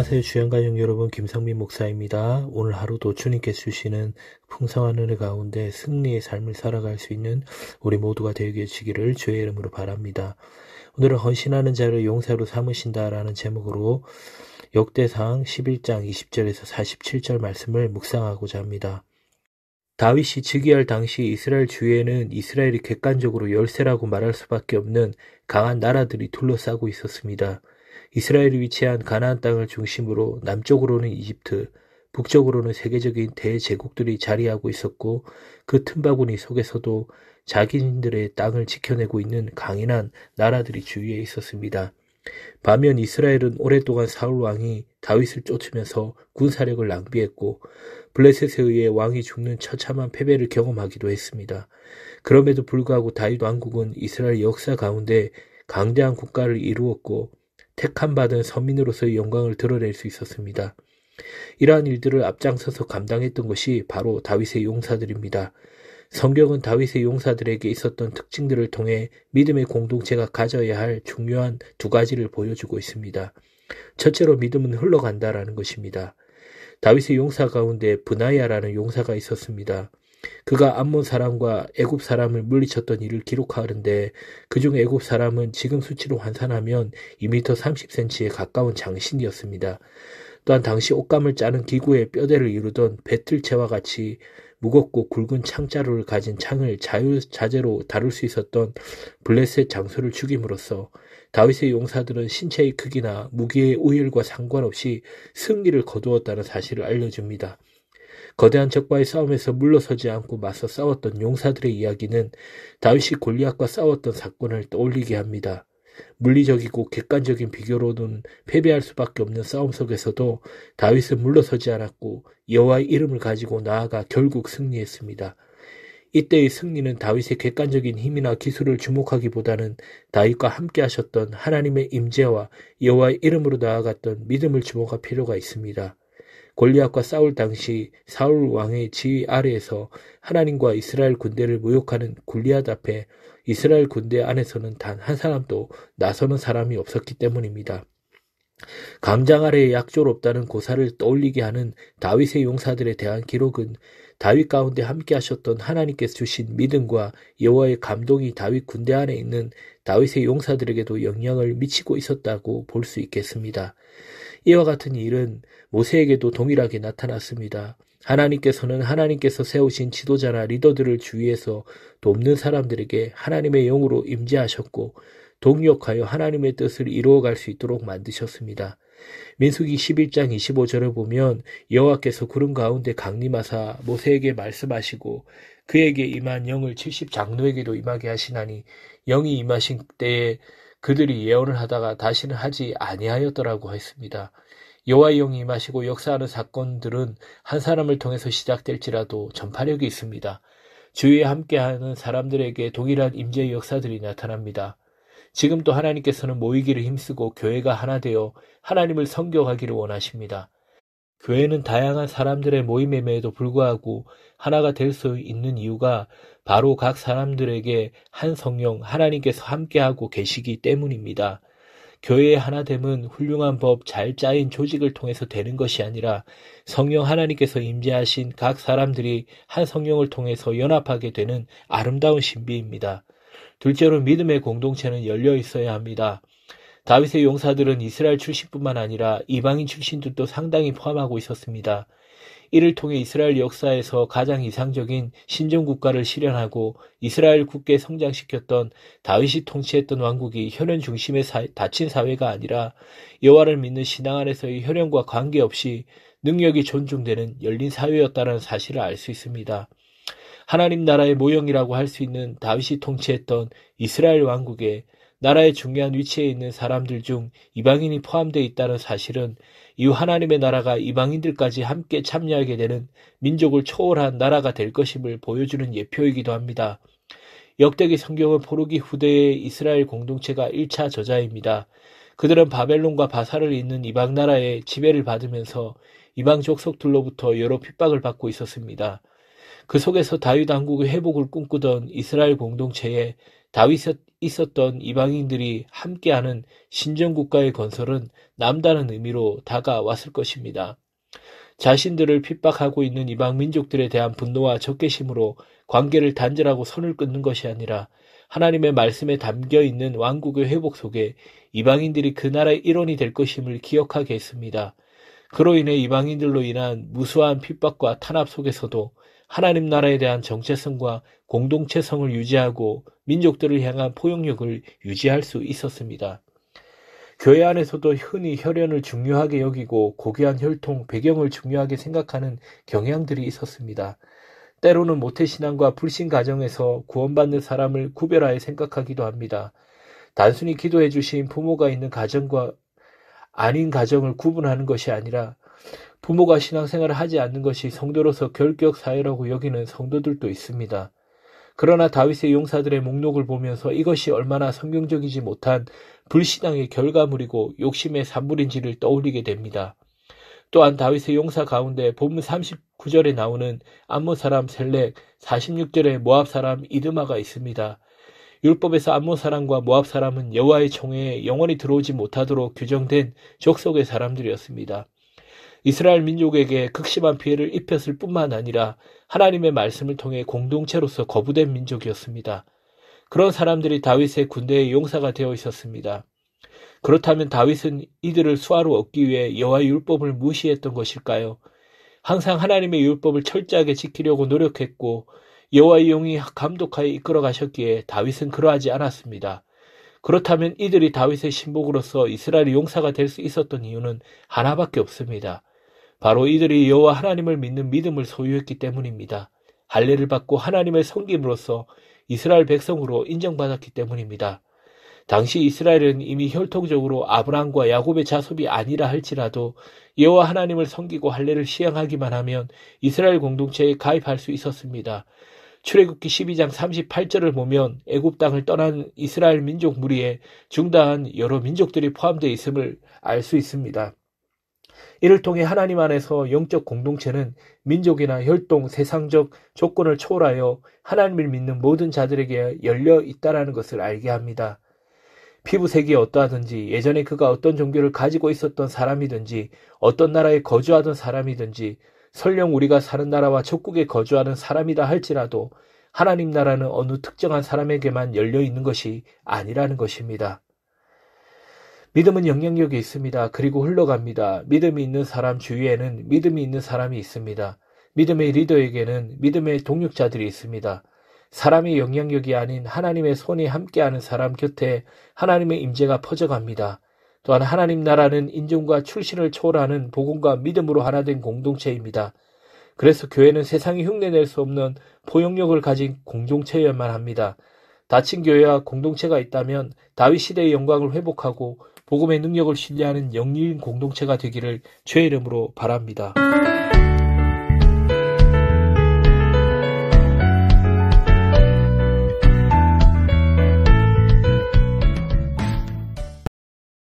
안녕하세요. 주연가족 여러분, 김성민 목사입니다. 오늘 하루도 주님께서 주시는 풍성한 은혜 가운데 승리의 삶을 살아갈 수 있는 우리 모두가 되시기를 주의 이름으로 바랍니다. 오늘은 헌신하는 자를 용사로 삼으신다라는 제목으로 역대상 11장 20절에서 47절 말씀을 묵상하고자 합니다. 다윗이 즉위할 당시 이스라엘 주위에는 이스라엘이 객관적으로 열세라고 말할 수밖에 없는 강한 나라들이 둘러싸고 있었습니다. 이스라엘이 위치한 가나안 땅을 중심으로 남쪽으로는 이집트, 북쪽으로는 세계적인 대제국들이 자리하고 있었고 그 틈바구니 속에서도 자기들의 땅을 지켜내고 있는 강인한 나라들이 주위에 있었습니다. 반면 이스라엘은 오랫동안 사울 왕이 다윗을 쫓으면서 군사력을 낭비했고 블레셋에 의해 왕이 죽는 처참한 패배를 경험하기도 했습니다. 그럼에도 불구하고 다윗 왕국은 이스라엘 역사 가운데 강대한 국가를 이루었고 택함받은 서민으로서의 영광을 드러낼 수 있었습니다. 이러한 일들을 앞장서서 감당했던 것이 바로 다윗의 용사들입니다. 성경은 다윗의 용사들에게 있었던 특징들을 통해 믿음의 공동체가 가져야 할 중요한 두 가지를 보여주고 있습니다. 첫째로 믿음은 흘러간다라는 것입니다. 다윗의 용사 가운데 브나야라는 용사가 있었습니다. 그가 암몬 사람과 애굽 사람을 물리쳤던 일을 기록하는데 그중 애굽 사람은 지금 수치로 환산하면 2m 30cm에 가까운 장신이었습니다. 또한 당시 옷감을 짜는 기구의 뼈대를 이루던 배틀채와 같이 무겁고 굵은 창자루를 가진 창을 자유자재로 다룰 수 있었던 블레셋 장소를 죽임으로써 다윗의 용사들은 신체의 크기나 무기의 우열과 상관없이 승리를 거두었다는 사실을 알려줍니다. 거대한 적과의 싸움에서 물러서지 않고 맞서 싸웠던 용사들의 이야기는 다윗이 골리앗과 싸웠던 사건을 떠올리게 합니다. 물리적이고 객관적인 비교로는 패배할 수밖에 없는 싸움 속에서도 다윗은 물러서지 않았고 여호와의 이름을 가지고 나아가 결국 승리했습니다. 이때의 승리는 다윗의 객관적인 힘이나 기술을 주목하기보다는 다윗과 함께 하셨던 하나님의 임재와 여호와의 이름으로 나아갔던 믿음을 주목할 필요가 있습니다. 골리앗과 싸울 당시 사울 왕의 지휘 아래에서 하나님과 이스라엘 군대를 모욕하는 골리앗 앞에 이스라엘 군대 안에서는 단 한 사람도 나서는 사람이 없었기 때문입니다. 감장 아래에 약조롭다는 고사를 떠올리게 하는 다윗의 용사들에 대한 기록은 다윗 가운데 함께 하셨던 하나님께서 주신 믿음과 여호와의 감동이 다윗 군대 안에 있는 다윗의 용사들에게도 영향을 미치고 있었다고 볼 수 있겠습니다. 이와 같은 일은 모세에게도 동일하게 나타났습니다. 하나님께서는 하나님께서 세우신 지도자나 리더들을 주위에서 돕는 사람들에게 하나님의 영으로 임재하셨고 동력하여 하나님의 뜻을 이루어갈 수 있도록 만드셨습니다. 민수기 11장 25절을 보면 여호와께서 구름 가운데 강림하사 모세에게 말씀하시고 그에게 임한 영을 70장로에게도 임하게 하시나니 영이 임하신 때에 그들이 예언을 하다가 다시는 하지 아니하였더라고 했습니다. 여호와의 영이 임하시고 역사하는 사건들은 한 사람을 통해서 시작될지라도 전파력이 있습니다. 주위에 함께하는 사람들에게 동일한 임재의 역사들이 나타납니다. 지금도 하나님께서는 모이기를 힘쓰고 교회가 하나 되어 하나님을 섬겨가기를 원하십니다. 교회는 다양한 사람들의 모임임에도 불구하고 하나가 될 수 있는 이유가 바로 각 사람들에게 한 성령 하나님께서 함께하고 계시기 때문입니다. 교회의 하나됨은 훌륭한 법, 잘 짜인 조직을 통해서 되는 것이 아니라 성령 하나님께서 임재하신 각 사람들이 한 성령을 통해서 연합하게 되는 아름다운 신비입니다. 둘째로 믿음의 공동체는 열려 있어야 합니다. 다윗의 용사들은 이스라엘 출신뿐만 아니라 이방인 출신들도 상당히 포함하고 있었습니다. 이를 통해 이스라엘 역사에서 가장 이상적인 신정국가를 실현하고 이스라엘 굳게 성장시켰던 다윗이 통치했던 왕국이 혈연 중심의 닫힌 사회가 아니라 여호와를 믿는 신앙 안에서의 혈연과 관계없이 능력이 존중되는 열린 사회였다는 사실을 알 수 있습니다. 하나님 나라의 모형이라고 할 수 있는 다윗이 통치했던 이스라엘 왕국에 나라의 중요한 위치에 있는 사람들 중 이방인이 포함되어 있다는 사실은 이후 하나님의 나라가 이방인들까지 함께 참여하게 되는 민족을 초월한 나라가 될 것임을 보여주는 예표이기도 합니다. 역대기 성경은 포로기 후대의 이스라엘 공동체가 1차 저자입니다. 그들은 바벨론과 바사를 잇는 이방 나라의 지배를 받으면서 이방 족속들로부터 여러 핍박을 받고 있었습니다. 그 속에서 다윗 왕국의 회복을 꿈꾸던 이스라엘 공동체에 다윗이 있었던 이방인들이 함께하는 신정국가의 건설은 남다른 의미로 다가왔을 것입니다. 자신들을 핍박하고 있는 이방 민족들에 대한 분노와 적개심으로 관계를 단절하고 선을 끊는 것이 아니라 하나님의 말씀에 담겨 있는 왕국의 회복 속에 이방인들이 그 나라의 일원이 될 것임을 기억하게 했습니다. 그로 인해 이방인들로 인한 무수한 핍박과 탄압 속에서도 하나님 나라에 대한 정체성과 공동체성을 유지하고 민족들을 향한 포용력을 유지할 수 있었습니다. 교회 안에서도 흔히 혈연을 중요하게 여기고 고귀한 혈통, 배경을 중요하게 생각하는 경향들이 있었습니다. 때로는 모태신앙과 불신 가정에서 구원받는 사람을 구별하여 생각하기도 합니다. 단순히 기도해 주신 부모가 있는 가정과 아닌 가정을 구분하는 것이 아니라 부모가 신앙생활을 하지 않는 것이 성도로서 결격 사유라고 여기는 성도들도 있습니다. 그러나 다윗의 용사들의 목록을 보면서 이것이 얼마나 성경적이지 못한 불신앙의 결과물이고 욕심의 산물인지를 떠올리게 됩니다. 또한 다윗의 용사 가운데 본문 39절에 나오는 암몬 사람 셀렉, 46절에 모압 사람 이드마가 있습니다. 율법에서 암몬 사람과 모압 사람은 여호와의 총회에 영원히 들어오지 못하도록 규정된 족속의 사람들이었습니다. 이스라엘 민족에게 극심한 피해를 입혔을 뿐만 아니라 하나님의 말씀을 통해 공동체로서 거부된 민족이었습니다. 그런 사람들이 다윗의 군대의 용사가 되어 있었습니다. 그렇다면 다윗은 이들을 수하로 얻기 위해 여호와의 율법을 무시했던 것일까요? 항상 하나님의 율법을 철저하게 지키려고 노력했고 여호와의 영이 감독하여 이끌어 가셨기에 다윗은 그러하지 않았습니다. 그렇다면 이들이 다윗의 신복으로서 이스라엘의 용사가 될 수 있었던 이유는 하나밖에 없습니다. 바로 이들이 여호와 하나님을 믿는 믿음을 소유했기 때문입니다. 할례를 받고 하나님을 섬김으로써 이스라엘 백성으로 인정받았기 때문입니다. 당시 이스라엘은 이미 혈통적으로 아브라함과 야곱의 자손이 아니라 할지라도 여호와 하나님을 섬기고 할례를 시행하기만 하면 이스라엘 공동체에 가입할 수 있었습니다. 출애굽기 12장 38절을 보면 애굽 땅을 떠난 이스라엘 민족 무리에 중다한 여러 민족들이 포함되어 있음을 알 수 있습니다. 이를 통해 하나님 안에서 영적 공동체는 민족이나 혈통, 세상적 조건을 초월하여 하나님을 믿는 모든 자들에게 열려 있다는 것을 알게 합니다. 피부색이 어떠하든지 예전에 그가 어떤 종교를 가지고 있었던 사람이든지 어떤 나라에 거주하던 사람이든지 설령 우리가 사는 나라와 적국에 거주하는 사람이다 할지라도 하나님 나라는 어느 특정한 사람에게만 열려 있는 것이 아니라는 것입니다. 믿음은 영향력이 있습니다. 그리고 흘러갑니다. 믿음이 있는 사람 주위에는 믿음이 있는 사람이 있습니다. 믿음의 리더에게는 믿음의 동력자들이 있습니다. 사람의 영향력이 아닌 하나님의 손이 함께하는 사람 곁에 하나님의 임재가 퍼져갑니다. 또한 하나님 나라는 인종과 출신을 초월하는 복음과 믿음으로 하나 된 공동체입니다. 그래서 교회는 세상이 흉내낼 수 없는 포용력을 가진 공동체여야만 합니다. 닫힌 교회와 공동체가 있다면 다윗 시대의 영광을 회복하고 복음의 능력을 신뢰하는 영리인 공동체가 되기를 주의 이름으로 바랍니다.